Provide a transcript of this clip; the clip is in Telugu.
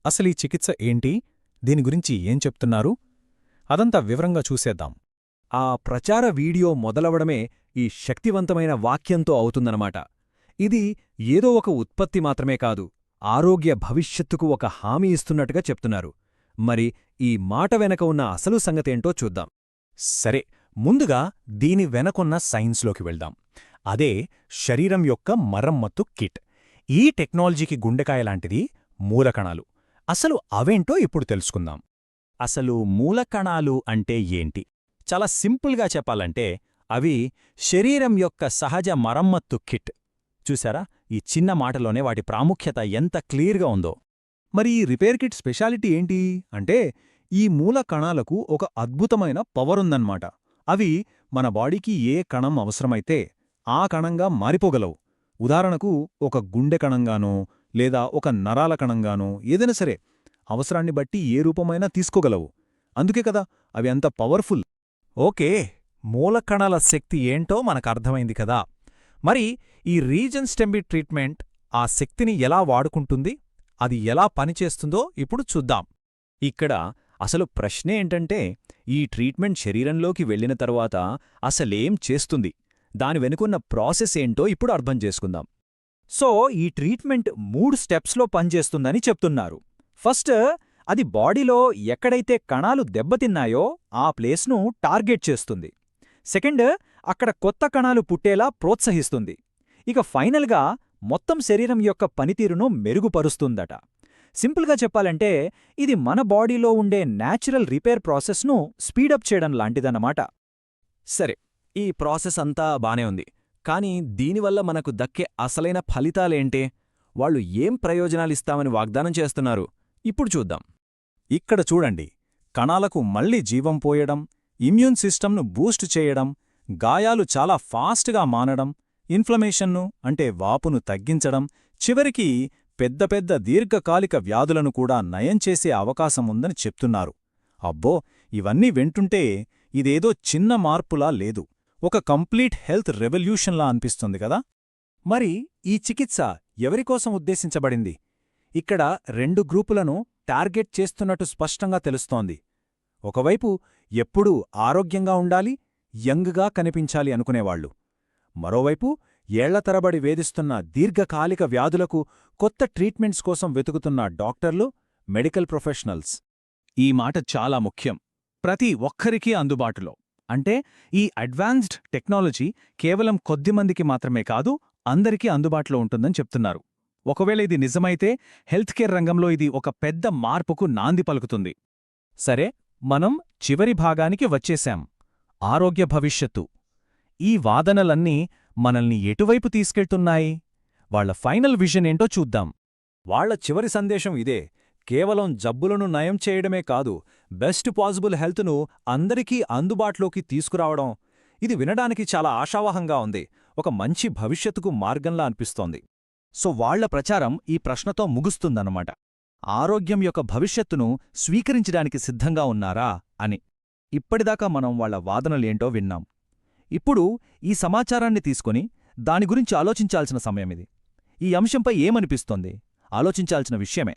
అసలీ చికిత్స ఏంటి, దీని గురించి ఏం చెప్తున్నారు, అదంతా వివరంగా చూసేద్దాం. ఆ ప్రచార వీడియో మొదలవడమే ఈ శక్తివంతమైన వాక్యంతో అవుతుందన్నమాట. ఇది ఏదో ఒక ఉత్పత్తి మాత్రమే కాదు, ఆరోగ్య భవిష్యత్తుకు ఒక హామీ ఇస్తున్నట్టుగా చెప్తున్నారు. మరి ఈ మాట వెనక ఉన్న అసలు సంగతేంటో చూద్దాం. సరే, ముందుగా దీని వెనకున్న సైన్స్లోకి వెళ్దాం. అదే శరీరం యొక్క మరమ్మత్తు కిట్. ఈ టెక్నాలజీకి గుండెకాయలాంటిది మూలకణాలు. అసలు అవేంటో ఇప్పుడు తెలుసుకుందాం. అసలు మూలకణాలు అంటే ఏంటి? చాలా సింపుల్గా చెప్పాలంటే అవి శరీరం యొక్క సహజ మరమ్మత్తు కిట్. చూసారా, ఈ చిన్న మాటలోనే వాటి ప్రాముఖ్యత ఎంత క్లియర్గా ఉందో. మరి ఈ రిపేర్ కిట్ స్పెషాలిటీ ఏంటి అంటే, ఈ మూల కణాలకు ఒక అద్భుతమైన పవరుందన్నమాట. అవి మన బాడీకి ఏ కణం అవసరమైతే ఆ కణంగా మారిపోగలవు. ఉదాహరణకు ఒక గుండె కణంగానో లేదా ఒక నరాల కణంగానో ఏదైనా సరే అవసరాన్ని బట్టి ఏ రూపమైనా తీసుకోగలవు. అందుకే కదా అవి అంత పవర్ఫుల్. ఓకే, మూలకణాల శక్తి ఏంటో మనకర్థమైంది కదా. మరి ఈ రీజన్ స్టెంబి ట్రీట్మెంట్ ఆ శక్తిని ఎలా వాడుకుంటుంది, అది ఎలా పనిచేస్తుందో ఇప్పుడు చూద్దాం. ఇక్కడ అసలు ప్రశ్నే ఏంటంటే, ఈ ట్రీట్మెంట్ శరీరంలోకి వెళ్ళిన తర్వాత అసలేం చేస్తుంది, దాని వెనుకున్న ప్రాసెస్ ఏంటో ఇప్పుడు అర్థం చేసుకుందాం. సో ఈ ట్రీట్మెంట్ 3 స్టెప్స్లో పనిచేస్తుందని చెప్తున్నారు. ఫస్ట్, అది బాడీలో ఎక్కడైతే కణాలు దెబ్బతిన్నాయో ఆ ప్లేస్ను టార్గెట్ చేస్తుంది. సెకండ్, అక్కడ కొత్త కణాలు పుట్టేలా ప్రోత్సహిస్తుంది. ఇక ఫైనల్గా మొత్తం శరీరం యొక్క పనితీరును మెరుగుపరుస్తుందట. సింపుల్గా చెప్పాలంటే ఇది మన బాడీలో ఉండే న్యాచురల్ రిపేర్ ప్రాసెస్ను స్పీడప్ చేయడం లాంటిదన్నమాట. సరే, ఈ ప్రాసెస్ అంతా బానే ఉంది. కానీ దీనివల్ల మనకు దక్కే అసలైన ఫలితాలేంటే? వాళ్ళు ఏం ప్రయోజనాలిస్తామని వాగ్దానం చేస్తున్నారు? ఇప్పుడు చూద్దాం. ఇక్కడ చూడండి, కణాలకు మళ్లీ జీవం పోయడం, ఇమ్యూన్ సిస్టమ్ను బూస్ట్ చేయడం, గాయాలు చాలా ఫాస్ట్గా మానడం, ఇన్ఫ్లమేషన్ను అంటే వాపును తగ్గించడం, చివరికి పెద్ద పెద్ద దీర్ఘకాలిక వ్యాధులను కూడా నయం చేసే అవకాశముందని చెప్తున్నారు. అబ్బో, ఇవన్నీ వింటుంటే ఇదేదో చిన్న మార్పులా లేదు, ఒక కంప్లీట్ హెల్త్ రెవల్యూషన్లా అనిపిస్తుంది కదా. మరి ఈ చికిత్స ఎవరికోసం ఉద్దేశించబడింది? ఇక్కడ 2 గ్రూపులను టార్గెట్ చేస్తున్నట్టు స్పష్టంగా తెలుస్తోంది. ఒకవైపు ఎప్పుడూ ఆరోగ్యంగా ఉండాలి, యంగ్గా కనిపించాలి అనుకునేవాళ్లు. మరోవైపు ఏళ్ల తరబడి వేధిస్తున్న దీర్ఘకాలిక వ్యాధులకు కొత్త ట్రీట్మెంట్స్ కోసం వెతుకుతున్న డాక్టర్లు, మెడికల్ ప్రొఫెషనల్స్. ఈ మాట చాలా ముఖ్యం. ప్రతి ఒక్కరికీ అందుబాటులో. అంటే ఈ అడ్వాన్స్డ్ టెక్నాలజీ కేవలం కొద్దిమందికి మాత్రమే కాదు, అందరికీ అందుబాటులో ఉంటుందని చెప్తున్నారు. ఒకవేళ ఇది నిజమైతే హెల్త్ కేర్ రంగంలో ఇది ఒక పెద్ద మార్పుకు నాంది పలుకుతుంది. సరే, మనం చివరి భాగానికి వచ్చేశాం, ఆరోగ్య భవిష్యత్తు. ఈ వాదనలన్నీ మనల్ని ఎటువైపు తీసుకెళ్తున్నాయి? వాళ్ల ఫైనల్ విజన్ ఏంటో చూద్దాం. వాళ్ల చివరి సందేశం ఇదే: కేవలం జబ్బులను నయం చేయడమే కాదు, బెస్ట్ పాసిబుల్ హెల్త్ను అందరికీ అందుబాటులోకి తీసుకురావడం. ఇది వినడానికి చాలా ఆశావహంగా ఉంది, ఒక మంచి భవిష్యత్తుకు మార్గంలా అనిపిస్తోంది. సో వాళ్ల ప్రచారం ఈ ప్రశ్నతో ముగుస్తుందన్నమాట. ఆరోగ్యం యొక్క భవిష్యత్తును స్వీకరించడానికి సిద్ధంగా ఉన్నారా అని. ఇప్పటిదాకా మనం వాళ్ల వాదనలేంటో విన్నాం. ఇప్పుడు ఈ సమాచారాన్ని తీసుకొని దాని గురించి ఆలోచించాల్సిన సమయమిది. ఈ అంశంపై ఏమనిపిస్తోంది? ఆలోచించాల్సిన విషయమే.